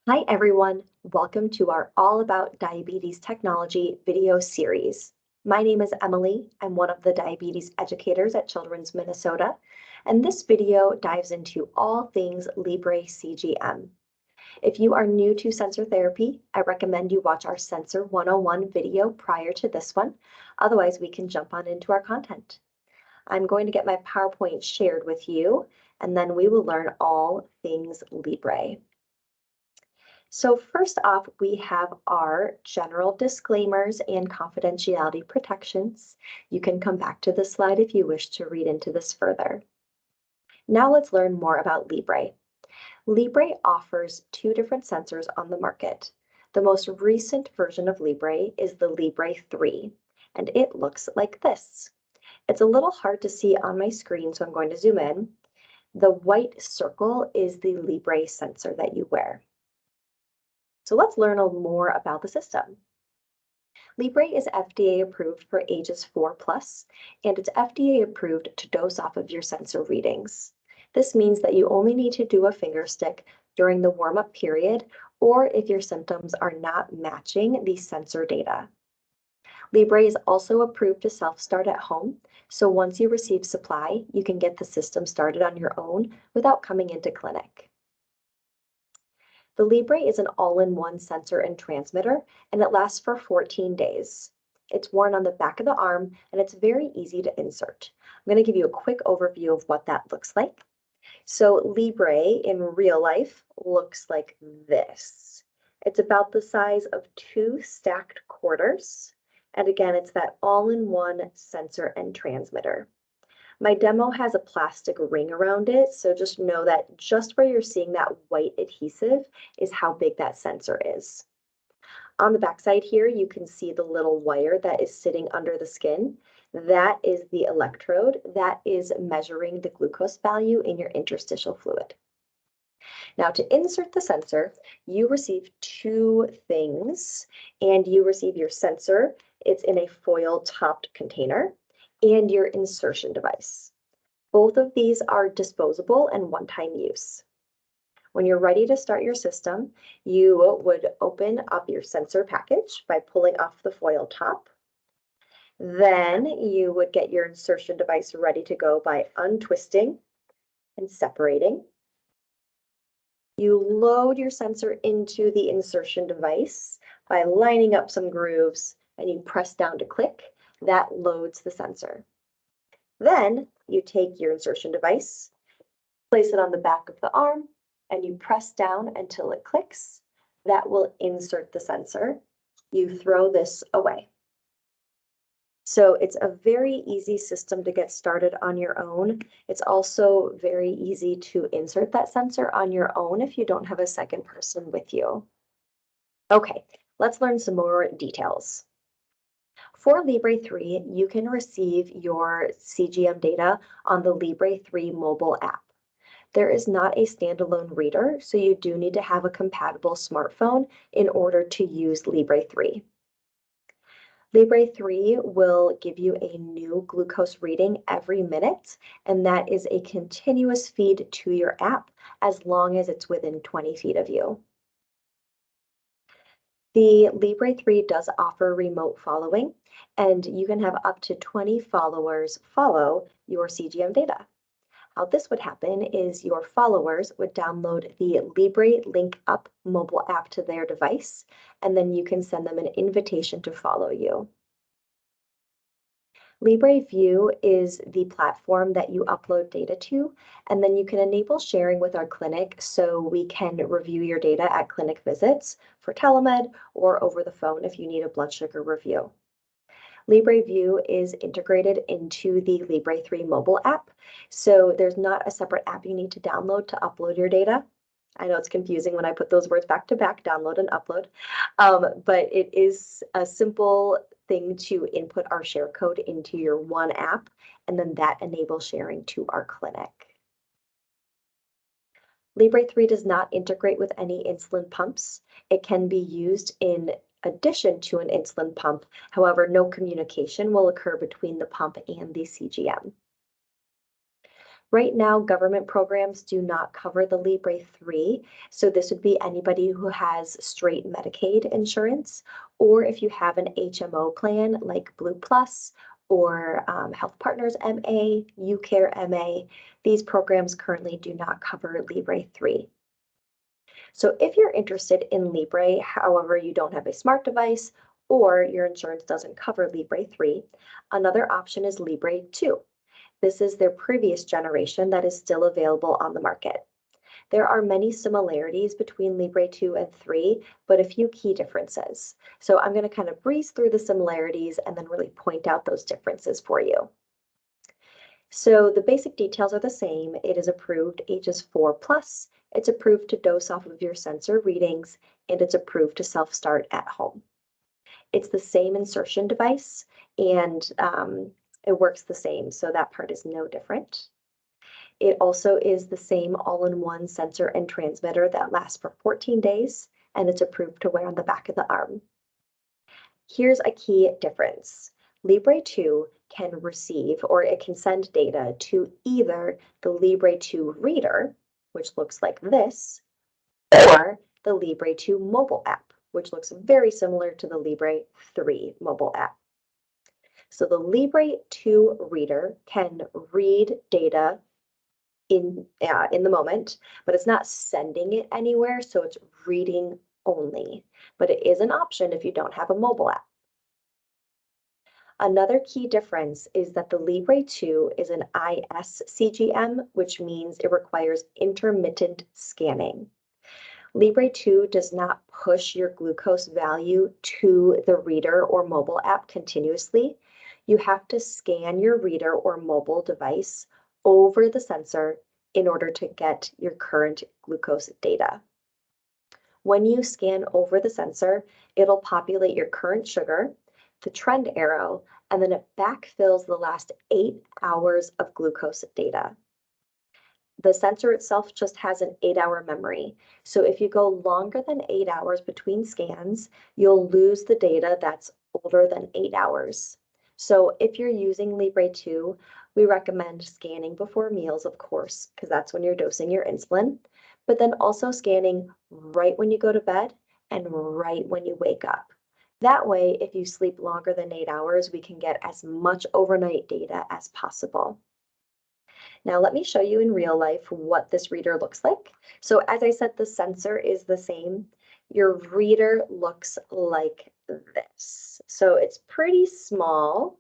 Hi everyone, welcome to our All About Diabetes Technology video series. My name is Emily. I'm one of the diabetes educators at Children's Minnesota, and this video dives into all things Libre CGM. If you are new to sensor therapy, I recommend you watch our Sensor 101 video prior to this one. Otherwise, we can jump on into our content. I'm going to get my PowerPoint shared with you, and then we will learn all things Libre. So first off, we have our general disclaimers and confidentiality protections. You can come back to this slide if you wish to read into this further. Now let's learn more about Libre. Libre offers two different sensors on the market. The most recent version of Libre is the Libre 3, and it looks like this. It's a little hard to see on my screen, so I'm going to zoom in. The white circle is the Libre sensor that you wear. So let's learn more about the system. Libre is FDA approved for ages 4+, and it's FDA approved to dose off of your sensor readings. This means that you only need to do a finger stick during the warm-up period or if your symptoms are not matching the sensor data. Libre is also approved to self-start at home, so once you receive supply, you can get the system started on your own without coming into clinic. The Libre is an all-in-one sensor and transmitter, and it lasts for 14 days. It's worn on the back of the arm, and it's very easy to insert. I'm going to give you a quick overview of what that looks like. So Libre in real life looks like this. It's about the size of 2 stacked quarters. And again, it's that all-in-one sensor and transmitter. My demo has a plastic ring around it, so just know that just where you're seeing that white adhesive is how big that sensor is. On the backside here, you can see the little wire that is sitting under the skin. That is the electrode that is measuring the glucose value in your interstitial fluid. Now, to insert the sensor, you receive two things, and you receive your sensor. It's in a foil-topped container, and your insertion device. Both of these are disposable and one-time use. When you're ready to start your system, you would open up your sensor package by pulling off the foil top. Then you would get your insertion device ready to go by untwisting and separating. You load your sensor into the insertion device by lining up some grooves, and you press down to click. That loads the sensor. Then you take your insertion device, place it on the back of the arm, and you press down until it clicks. That will insert the sensor. You throw this away. So it's a very easy system to get started on your own. It's also very easy to insert that sensor on your own if you don't have a second person with you. Okay, let's learn some more details. For Libre 3, you can receive your CGM data on the Libre 3 mobile app. There is not a standalone reader, so you do need to have a compatible smartphone in order to use Libre 3. Libre 3 will give you a new glucose reading every minute, and that is a continuous feed to your app as long as it's within 20 feet of you. The Libre 3 does offer remote following, and you can have up to 20 followers follow your CGM data. How this would happen is your followers would download the Libre Link Up mobile app to their device, and then you can send them an invitation to follow you. Libre View is the platform that you upload data to, and then you can enable sharing with our clinic so we can review your data at clinic visits for telemed or over the phone if you need a blood sugar review. Libre View is integrated into the Libre 3 mobile app, so there's not a separate app you need to download to upload your data. I know it's confusing when I put those words back to back, download and upload, but it is a simple thing to input our share code into your one app, and then that enables sharing to our clinic. Libre 3 does not integrate with any insulin pumps. It can be used in addition to an insulin pump. However, no communication will occur between the pump and the CGM. Right now, government programs do not cover the Libre 3, so this would be anybody who has straight Medicaid insurance, or if you have an HMO plan like Blue Plus or Health Partners MA, UCare MA, these programs currently do not cover Libre 3. So if you're interested in Libre, however, you don't have a smart device or your insurance doesn't cover Libre 3, another option is Libre 2. This is their previous generation that is still available on the market. There are many similarities between Libre 2 and 3, but a few key differences. So I'm going to kind of breeze through the similarities and then really point out those differences for you. So the basic details are the same. It is approved ages 4+. It's approved to dose off of your sensor readings, and it's approved to self-start at home. It's the same insertion device, and it works the same, so that part is no different. It also is the same all-in-one sensor and transmitter that lasts for 14 days, and it's approved to wear on the back of the arm. Here's a key difference. Libre 2 can receive or it can send data to either the Libre 2 reader, which looks like this, or the Libre 2 mobile app, which looks very similar to the Libre 3 mobile app. So the Libre 2 reader can read data in the moment, but it's not sending it anywhere, so it's reading only. But it is an option if you don't have a mobile app. Another key difference is that the Libre 2 is an ISCGM, which means it requires intermittent scanning. Libre 2 does not push your glucose value to the reader or mobile app continuously. You have to scan your reader or mobile device over the sensor in order to get your current glucose data. When you scan over the sensor, it'll populate your current sugar, the trend arrow, and then it backfills the last 8 hours of glucose data. The sensor itself just has an 8-hour memory. So if you go longer than 8 hours between scans, you'll lose the data that's older than 8 hours. So if you're using Libre 2, we recommend scanning before meals, of course, because that's when you're dosing your insulin, but then also scanning right when you go to bed and right when you wake up. That way, if you sleep longer than 8 hours, we can get as much overnight data as possible. Now let me show you in real life what this reader looks like. So as I said, the sensor is the same. Your reader looks like this. So it's pretty small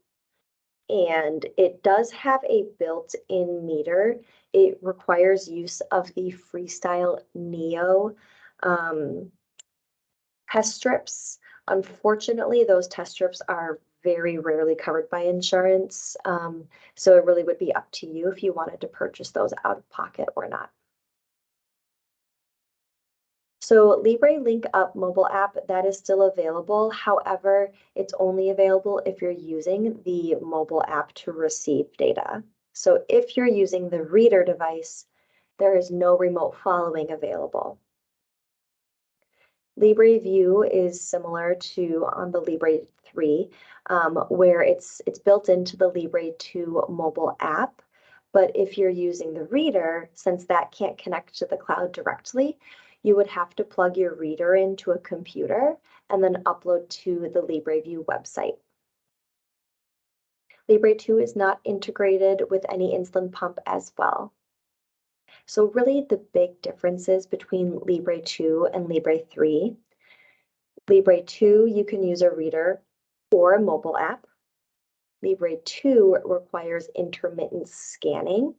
and it does have a built-in meter. It requires use of the Freestyle Neo test strips. Unfortunately, those test strips are very rarely covered by insurance. So it really would be up to you if you wanted to purchase those out of pocket or not. So Libre Link Up mobile app, that is still available. However, it's only available if you're using the mobile app to receive data. So if you're using the reader device, there is no remote following available. Libre View is similar to on the Libre 3, where it's built into the Libre 2 mobile app. But if you're using the reader, since that can't connect to the cloud directly, you would have to plug your reader into a computer and then upload to the Libre View website. Libre 2 is not integrated with any insulin pump as well. So really the big differences between Libre 2 and Libre 3. Libre 2, you can use a reader or a mobile app. Libre 2 requires intermittent scanning.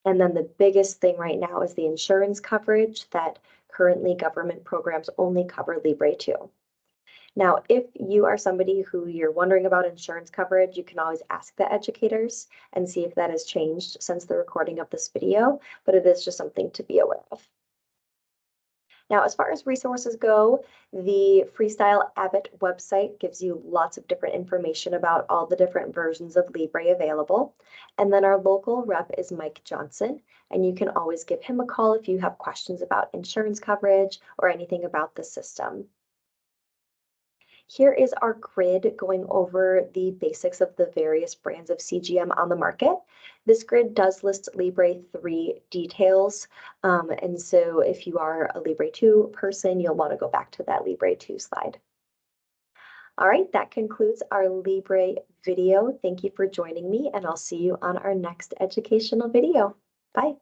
And then the biggest thing right now is the insurance coverage that currently government programs only cover Libre 2. Now, if you are somebody who you're wondering about insurance coverage, you can always ask the educators and see if that has changed since the recording of this video, but it is just something to be aware of. Now, as far as resources go, the Freestyle Abbott website gives you lots of different information about all the different versions of Libre available. And then our local rep is Mike Johnson, and you can always give him a call if you have questions about insurance coverage or anything about the system. Here is our grid going over the basics of the various brands of CGM on the market. This grid does list Libre 3 details, and so if you are a Libre 2 person, you'll want to go back to that Libre 2 slide. All right, that concludes our Libre video. Thank you for joining me, and I'll see you on our next educational video. Bye.